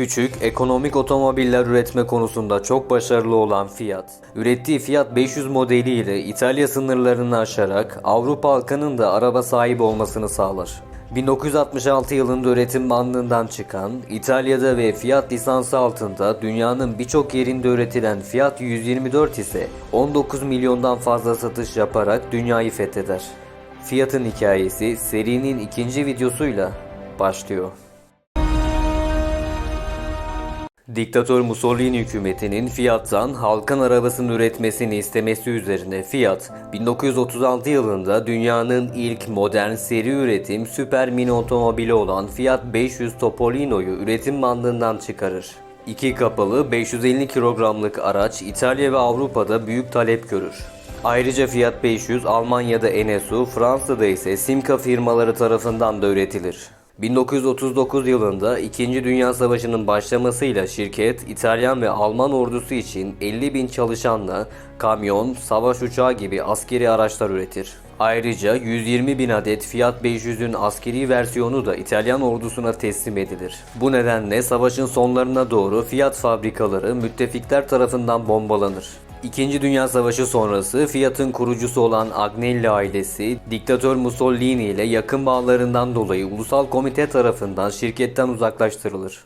Küçük, ekonomik otomobiller üretme konusunda çok başarılı olan Fiat, ürettiği Fiat 500 modeliyle İtalya sınırlarını aşarak Avrupa halkının da araba sahibi olmasını sağlar. 1966 yılında üretim bandından çıkan, İtalya'da ve Fiat lisansı altında dünyanın birçok yerinde üretilen Fiat 124 ise 19 milyondan fazla satış yaparak dünyayı fetheder. Fiat'ın hikayesi serinin ikinci videosuyla başlıyor. Diktatör Mussolini hükümetinin Fiat'tan halkın arabasını üretmesini istemesi üzerine Fiat, 1936 yılında dünyanın ilk modern seri üretim süper mini otomobili olan Fiat 500 Topolino'yu üretim bandından çıkarır. İki kapılı 550 kilogramlık araç İtalya ve Avrupa'da büyük talep görür. Ayrıca Fiat 500 Almanya'da Enesu, Fransa'da ise Simca firmaları tarafından da üretilir. 1939 yılında 2. Dünya Savaşı'nın başlamasıyla şirket, İtalyan ve Alman ordusu için 50.000 çalışanla kamyon, savaş uçağı gibi askeri araçlar üretir. Ayrıca 120.000 adet Fiat 500'ün askeri versiyonu da İtalyan ordusuna teslim edilir. Bu nedenle savaşın sonlarına doğru Fiat fabrikaları müttefikler tarafından bombalanır. İkinci Dünya Savaşı sonrası Fiat'ın kurucusu olan Agnelli ailesi, diktatör Mussolini ile yakın bağlarından dolayı Ulusal Komite tarafından şirketten uzaklaştırılır.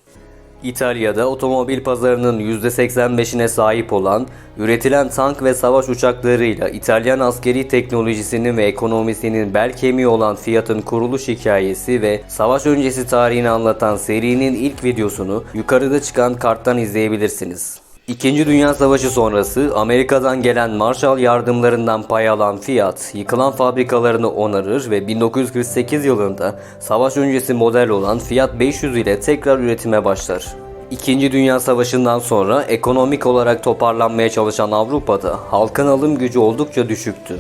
İtalya'da otomobil pazarının %85'ine sahip olan, üretilen tank ve savaş uçaklarıyla İtalyan askeri teknolojisinin ve ekonomisinin bel kemiği olan Fiat'ın kuruluş hikayesi ve savaş öncesi tarihini anlatan serinin ilk videosunu yukarıda çıkan karttan izleyebilirsiniz. İkinci Dünya Savaşı sonrası Amerika'dan gelen Marshall yardımlarından pay alan Fiat, yıkılan fabrikalarını onarır ve 1948 yılında savaş öncesi model olan Fiat 500 ile tekrar üretime başlar. İkinci Dünya Savaşı'ndan sonra ekonomik olarak toparlanmaya çalışan Avrupa'da halkın alım gücü oldukça düşüktü.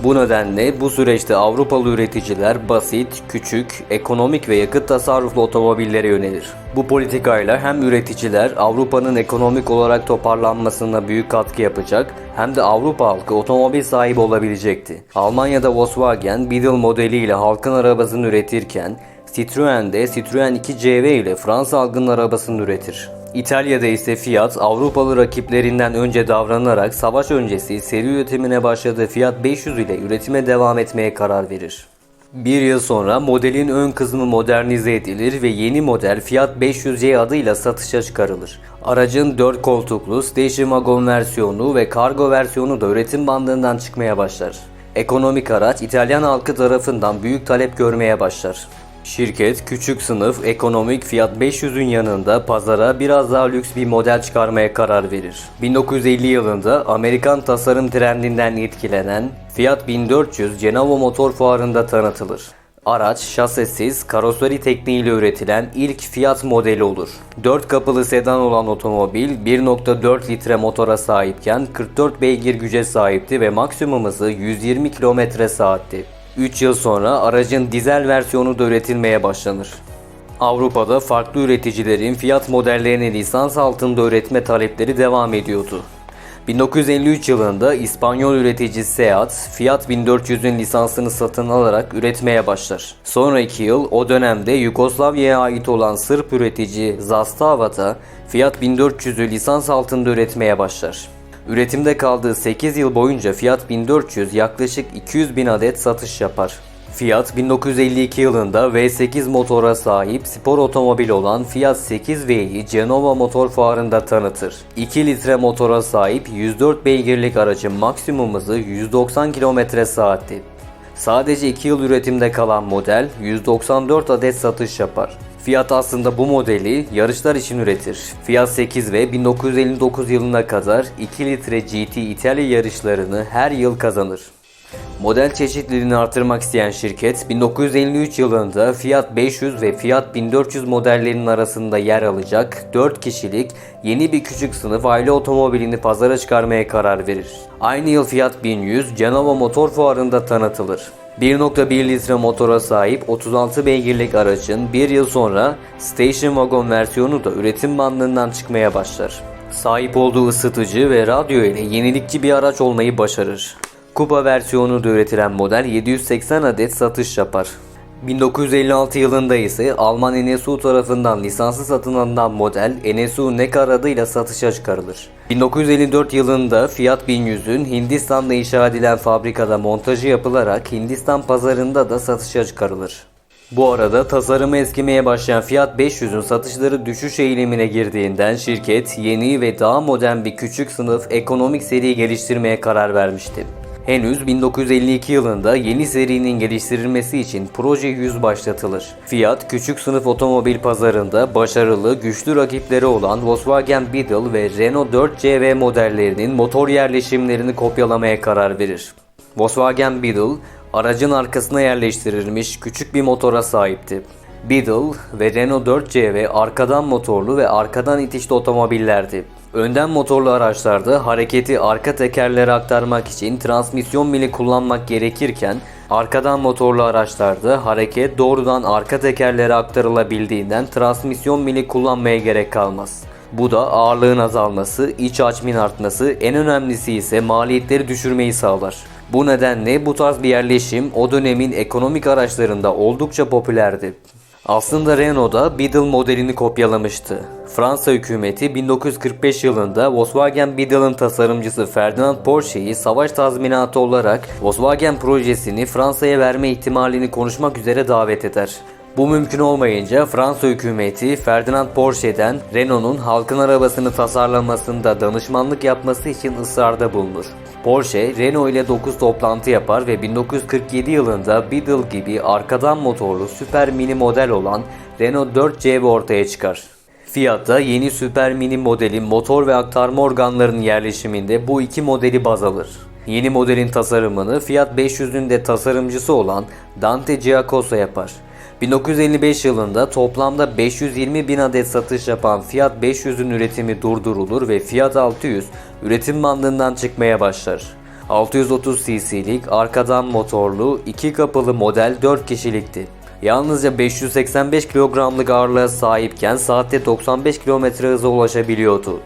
Bu nedenle bu süreçte Avrupalı üreticiler basit, küçük, ekonomik ve yakıt tasarruflu otomobillere yönelir. Bu politikayla hem üreticiler Avrupa'nın ekonomik olarak toparlanmasına büyük katkı yapacak hem de Avrupa halkı otomobil sahibi olabilecekti. Almanya'da Volkswagen Beetle modeliyle halkın arabasını üretirken Citroen'de Citroen 2CV ile Fransa halkının arabasını üretir. İtalya'da ise Fiat, Avrupalı rakiplerinden önce davranarak savaş öncesi seri üretimine başladığı Fiat 500 ile üretime devam etmeye karar verir. Bir yıl sonra modelin ön kısmı modernize edilir ve yeni model Fiat 500C adıyla satışa çıkarılır. Aracın 4 koltuklu station wagon versiyonu ve kargo versiyonu da üretim bandından çıkmaya başlar. Ekonomik araç İtalyan halkı tarafından büyük talep görmeye başlar. Şirket küçük sınıf ekonomik Fiat 500'ün yanında pazara biraz daha lüks bir model çıkarmaya karar verir. 1950 yılında Amerikan tasarım trendinden etkilenen Fiat 1400 Cenova Motor Fuarı'nda tanıtılır. Araç şasisiz, karoseri tekniğiyle üretilen ilk Fiat modeli olur. 4 kapılı sedan olan otomobil 1.4 litre motora sahipken 44 beygir güce sahipti ve maksimum hızı 120 km/saatti. 3 yıl sonra aracın dizel versiyonu da üretilmeye başlanır. Avrupa'da farklı üreticilerin Fiat modellerini lisans altında üretme talepleri devam ediyordu. 1953 yılında İspanyol üretici Seat, Fiat 1400'ün lisansını satın alarak üretmeye başlar. Sonraki yıl o dönemde Yugoslavya'ya ait olan Sırp üretici Zastava da Fiat 1400'ü lisans altında üretmeye başlar. Üretimde kaldığı 8 yıl boyunca Fiat 1400 yaklaşık 200.000 adet satış yapar. Fiat 1952 yılında V8 motora sahip spor otomobil olan Fiat 8V'yi Cenova Motor Fuarı'nda tanıtır. 2 litre motora sahip 104 beygirlik aracın maksimum hızı 190 km/saatti. Sadece 2 yıl üretimde kalan model 194 adet satış yapar. Fiat aslında bu modeli yarışlar için üretir. Fiat 8V 1959 yılına kadar 2 litre GT İtalya yarışlarını her yıl kazanır. Model çeşitliliğini artırmak isteyen şirket 1953 yılında Fiat 500 ve Fiat 1400 modellerinin arasında yer alacak 4 kişilik yeni bir küçük sınıf aile otomobilini pazara çıkarmaya karar verir. Aynı yıl Fiat 1100 Cenova Motor Fuarı'nda tanıtılır. 1.1 litre motora sahip 36 beygirlik aracın bir yıl sonra station wagon versiyonu da üretim bandından çıkmaya başlar. Sahip olduğu ısıtıcı ve radyo ile yenilikçi bir araç olmayı başarır. Kupa versiyonu da üretilen model 780 adet satış yapar. 1956 yılında ise Alman NSU tarafından lisanslı satın alınan model NSU Neckar adıyla satışa çıkarılır. 1954 yılında Fiat 1100'ün Hindistan'da inşa edilen fabrikada montajı yapılarak Hindistan pazarında da satışa çıkarılır. Bu arada tasarımı eskimeye başlayan Fiat 500'ün satışları düşüş eğilimine girdiğinden şirket yeni ve daha modern bir küçük sınıf ekonomik seri geliştirmeye karar vermişti. Henüz 1952 yılında yeni serinin geliştirilmesi için Proje 100 başlatılır. Fiat, küçük sınıf otomobil pazarında başarılı, güçlü rakipleri olan Volkswagen Beetle ve Renault 4CV modellerinin motor yerleşimlerini kopyalamaya karar verir. Volkswagen Beetle, aracın arkasına yerleştirilmiş küçük bir motora sahipti. Beetle ve Renault 4CV arkadan motorlu ve arkadan itişli otomobillerdi. Önden motorlu araçlarda hareketi arka tekerlere aktarmak için transmisyon mili kullanmak gerekirken, arkadan motorlu araçlarda hareket doğrudan arka tekerlere aktarılabildiğinden transmisyon mili kullanmaya gerek kalmaz. Bu da ağırlığın azalması, iç hacmin artması, en önemlisi ise maliyetleri düşürmeyi sağlar. Bu nedenle bu tarz bir yerleşim o dönemin ekonomik araçlarında oldukça popülerdi. Aslında Renault da Beetle modelini kopyalamıştı. Fransa hükümeti 1945 yılında Volkswagen Beetle'ın tasarımcısı Ferdinand Porsche'yi savaş tazminatı olarak Volkswagen projesini Fransa'ya verme ihtimalini konuşmak üzere davet eder. Bu mümkün olmayınca Fransa hükümeti Ferdinand Porsche'den Renault'un halkın arabasını tasarlamasında danışmanlık yapması için ısrarda bulunur. Porsche, Renault ile 9 toplantı yapar ve 1947 yılında Beetle gibi arkadan motorlu süper mini model olan Renault 4CV ortaya çıkar. Fiat da yeni süper mini modelin motor ve aktarma organlarının yerleşiminde bu iki modeli baz alır. Yeni modelin tasarımını Fiat 500'ün de tasarımcısı olan Dante Giacosa yapar. 1955 yılında toplamda 520 bin adet satış yapan Fiat 500'ün üretimi durdurulur ve Fiat 600 üretim bandından çıkmaya başlar. 630 cc'lik arkadan motorlu 2 kapılı model 4 kişilikti. Yalnızca 585 kilogramlık ağırlığa sahipken saatte 95 km hıza ulaşabiliyordu.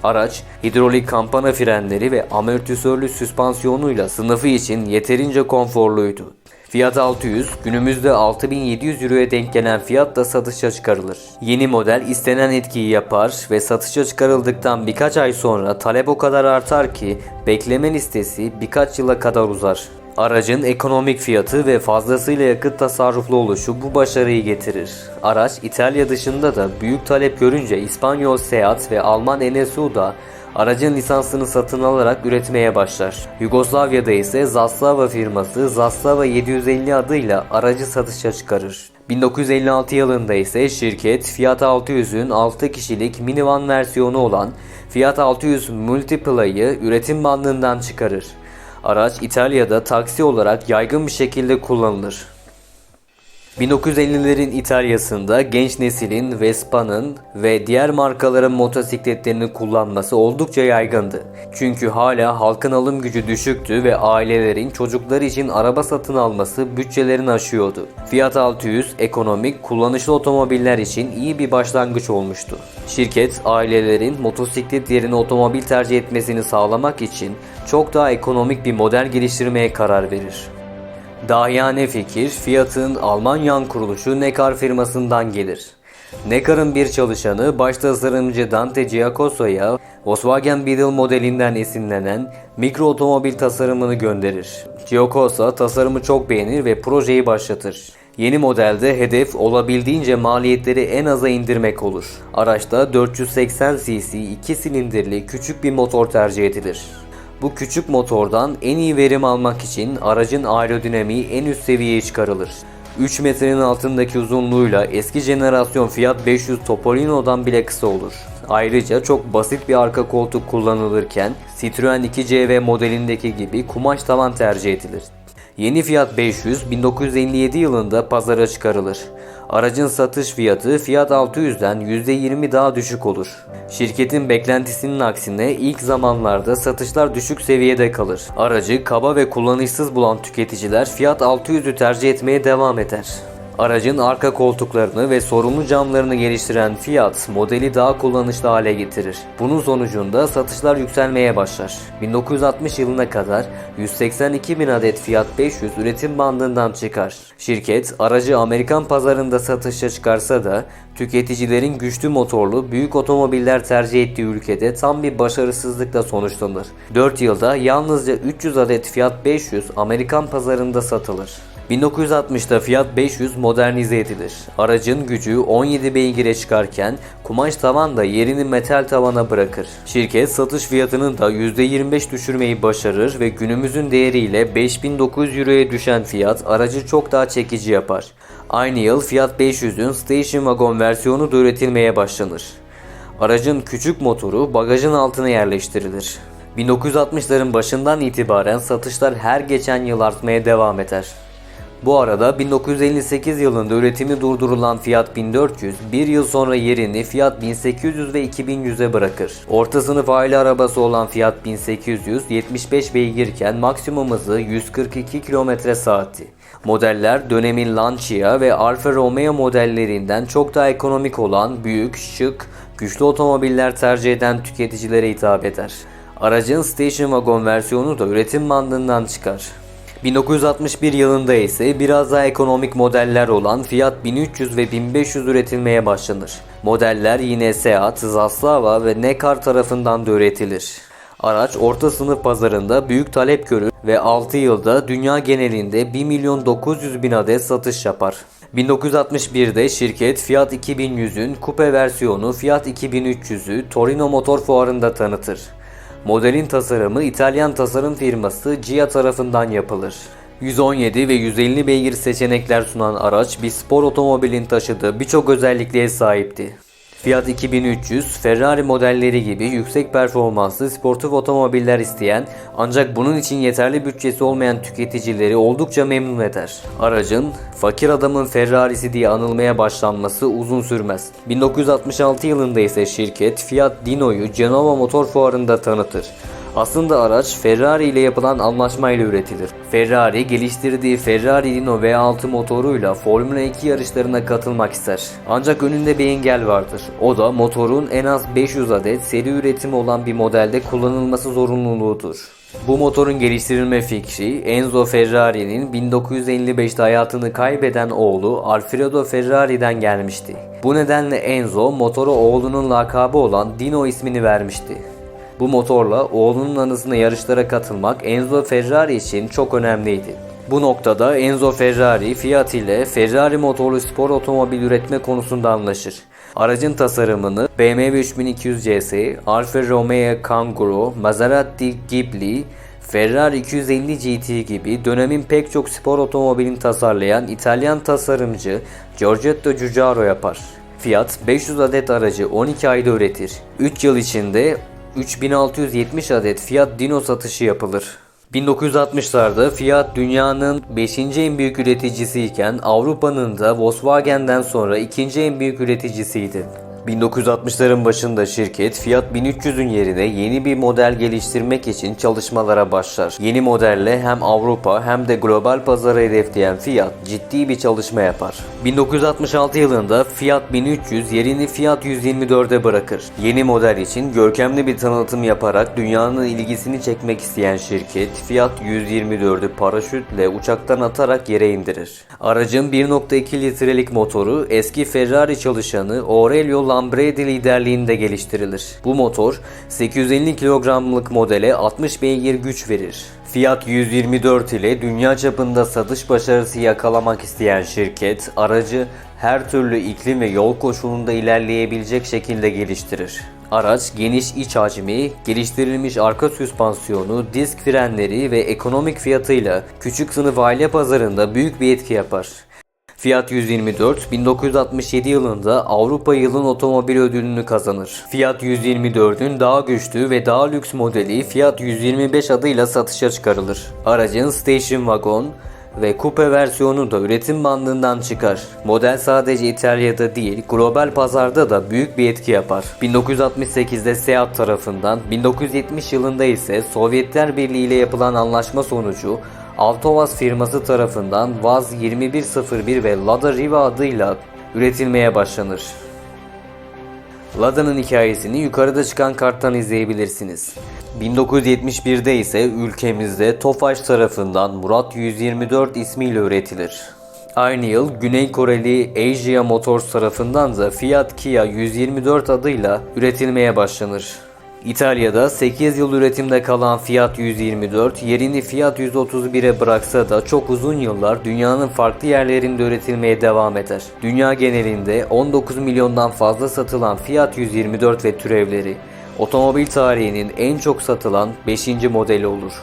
Araç, hidrolik kampana frenleri ve amortisörlü süspansiyonuyla sınıfı için yeterince konforluydu. Fiat 600 günümüzde 6700 euroya denk gelen fiyatla satışa çıkarılır. Yeni model istenen etkiyi yapar ve satışa çıkarıldıktan birkaç ay sonra talep o kadar artar ki bekleme listesi birkaç yıla kadar uzar. Aracın ekonomik fiyatı ve fazlasıyla yakıt tasarruflu oluşu bu başarıyı getirir. Araç İtalya dışında da büyük talep görünce İspanyol Seat ve Alman NSU da aracın lisansını satın alarak üretmeye başlar. Yugoslavya'da ise Zastava firması Zastava 750 adıyla aracı satışa çıkarır. 1956 yılında ise şirket Fiat 600'ün 6 kişilik minivan versiyonu olan Fiat 600 Multiple'yi üretim bandından çıkarır. Araç İtalya'da taksi olarak yaygın bir şekilde kullanılır. 1950'lerin İtalya'sında genç neslin Vespa'nın ve diğer markaların motosikletlerini kullanması oldukça yaygındı. Çünkü hala halkın alım gücü düşüktü ve ailelerin çocukları için araba satın alması bütçelerini aşıyordu. Fiat 600 ekonomik, kullanışlı otomobiller için iyi bir başlangıç olmuştu. Şirket, ailelerin motosiklet yerine otomobil tercih etmesini sağlamak için çok daha ekonomik bir model geliştirmeye karar verir. Dahiyane fikir, Fiat'ın Alman yan kuruluşu Neckar firmasından gelir. Neckar'ın bir çalışanı baş tasarımcı Dante Giacosa'ya Volkswagen Beetle modelinden esinlenen mikro otomobil tasarımını gönderir. Giacosa tasarımı çok beğenir ve projeyi başlatır. Yeni modelde hedef olabildiğince maliyetleri en aza indirmek olur. Araçta 480 cc 2 silindirli küçük bir motor tercih edilir. Bu küçük motordan en iyi verim almak için aracın aerodinamiği en üst seviyeye çıkarılır. 3 metrenin altındaki uzunluğuyla eski jenerasyon Fiat 500 Topolino'dan bile kısa olur. Ayrıca çok basit bir arka koltuk kullanılırken Citroen 2CV modelindeki gibi kumaş tavan tercih edilir. Yeni Fiat 500 1957 yılında pazara çıkarılır. Aracın satış fiyatı Fiat 600'den %20 daha düşük olur. Şirketin beklentisinin aksine ilk zamanlarda satışlar düşük seviyede kalır. Aracı kaba ve kullanışsız bulan tüketiciler Fiat 600'ü tercih etmeye devam eder. Aracın arka koltuklarını ve sorumlu camlarını geliştiren Fiat, modeli daha kullanışlı hale getirir. Bunun sonucunda satışlar yükselmeye başlar. 1960 yılına kadar 182 bin adet Fiat 500 üretim bandından çıkar. Şirket, aracı Amerikan pazarında satışa çıkarsa da tüketicilerin güçlü motorlu büyük otomobiller tercih ettiği ülkede tam bir başarısızlıkla sonuçlanır. 4 yılda yalnızca 300 adet Fiat 500 Amerikan pazarında satılır. 1960'da Fiat 500 modernize edilir. Aracın gücü 17 beygire çıkarken kumaş tavan da yerini metal tavana bırakır. Şirket satış fiyatını da %25 düşürmeyi başarır ve günümüzün değeriyle 5.900 euroya düşen fiyat aracı çok daha çekici yapar. Aynı yıl Fiat 500'ün Station Wagon versiyonu da üretilmeye başlanır. Aracın küçük motoru bagajın altına yerleştirilir. 1960'ların başından itibaren satışlar her geçen yıl artmaya devam eder. Bu arada 1958 yılında üretimi durdurulan Fiat 1400 bir yıl sonra yerini Fiat 1800 ve 2100'e bırakır. Orta sınıf aile arabası olan Fiat 1800 75 beygirken maksimum hızı 142 km/saatti. Modeller dönemin Lancia ve Alfa Romeo modellerinden çok daha ekonomik olan büyük, şık, güçlü otomobiller tercih eden tüketicilere hitap eder. Aracın Station Wagon versiyonu da üretim bandından çıkar. 1961 yılında ise biraz daha ekonomik modeller olan Fiat 1300 ve 1500 üretilmeye başlanır. Modeller yine Seat, Zaslava ve Necar tarafından da üretilir. Araç orta sınıf pazarında büyük talep görür ve 6 yılda dünya genelinde 1.900.000 adet satış yapar. 1961'de şirket Fiat 2100'ün kupe versiyonu Fiat 2300'ü Torino Motor Fuarı'nda tanıtır. Modelin tasarımı İtalyan tasarım firması Gia tarafından yapılır. 117 ve 150 beygir seçenekler sunan araç bir spor otomobilin taşıdığı birçok özelliğe sahipti. Fiat 2300, Ferrari modelleri gibi yüksek performanslı sportif otomobiller isteyen ancak bunun için yeterli bütçesi olmayan tüketicileri oldukça memnun eder. Aracın fakir adamın Ferrari'si diye anılmaya başlanması uzun sürmez. 1966 yılında ise şirket Fiat Dino'yu Genova Motor Fuarı'nda tanıtır. Aslında araç Ferrari ile yapılan anlaşmayla üretilir. Ferrari geliştirdiği Ferrari Dino V6 motoruyla Formula 2 yarışlarına katılmak ister. Ancak önünde bir engel vardır. O da motorun en az 500 adet seri üretimi olan bir modelde kullanılması zorunluluğudur. Bu motorun geliştirilme fikri Enzo Ferrari'nin 1955'te hayatını kaybeden oğlu Alfredo Ferrari'den gelmişti. Bu nedenle Enzo motora oğlunun lakabı olan Dino ismini vermişti. Bu motorla oğlunun anısına yarışlara katılmak Enzo Ferrari için çok önemliydi. Bu noktada Enzo Ferrari, Fiat ile Ferrari motorlu spor otomobil üretme konusunda anlaşır. Aracın tasarımını BMW 3200 CS, Alfa Romeo Kangoo, Maserati Ghibli, Ferrari 250 GT gibi dönemin pek çok spor otomobilini tasarlayan İtalyan tasarımcı Giorgetto Giugiaro yapar. Fiat 500 adet aracı 12 ayda üretir. 3 yıl içinde 3670 adet Fiat Dino satışı yapılır. 1960'larda Fiat dünyanın 5. en büyük üreticisi iken Avrupa'nın da Volkswagen'den sonra 2. en büyük üreticisiydi. 1960'ların başında şirket Fiat 1300'ün yerine yeni bir model geliştirmek için çalışmalara başlar. Yeni modelle hem Avrupa hem de global pazarı hedefleyen Fiat ciddi bir çalışma yapar. 1966 yılında Fiat 1300 yerini Fiat 124'e bırakır. Yeni model için görkemli bir tanıtım yaparak dünyanın ilgisini çekmek isteyen şirket Fiat 124'ü paraşütle uçaktan atarak yere indirir. Aracın 1.2 litrelik motoru eski Ferrari çalışanı Aurelio Lambredi liderliğinde geliştirilir. Bu motor 850 kilogramlık modele 60 beygir güç verir. Fiat 124 ile dünya çapında satış başarısı yakalamak isteyen şirket aracı her türlü iklim ve yol koşulunda ilerleyebilecek şekilde geliştirir. Araç geniş iç hacmi, geliştirilmiş arka süspansiyonu, disk frenleri ve ekonomik fiyatıyla küçük sınıf aile pazarında büyük bir etki yapar. Fiat 124 1967 yılında Avrupa Yılın Otomobil ödülünü kazanır. Fiat 124'ün daha güçlü ve daha lüks modeli Fiat 125 adıyla satışa çıkarılır. Aracın Station Wagon ve Coupe versiyonu da üretim bandından çıkar. Model sadece İtalya'da değil, global pazarda da büyük bir etki yapar. 1968'de Seat tarafından, 1970 yılında ise Sovyetler Birliği ile yapılan anlaşma sonucu Altovaz firması tarafından Vaz 2101 ve Lada Riva adıyla üretilmeye başlanır. Lada'nın hikayesini yukarıda çıkan karttan izleyebilirsiniz. 1971'de ise ülkemizde Tofaş tarafından Murat 124 ismiyle üretilir. Aynı yıl Güney Koreli Asia Motors tarafından da Fiat Kia 124 adıyla üretilmeye başlanır. İtalya'da 8 yıl üretimde kalan Fiat 124 yerini Fiat 131'e bıraksa da çok uzun yıllar dünyanın farklı yerlerinde üretilmeye devam eder. Dünya genelinde 19 milyondan fazla satılan Fiat 124 ve türevleri otomobil tarihinin en çok satılan 5. modeli olur.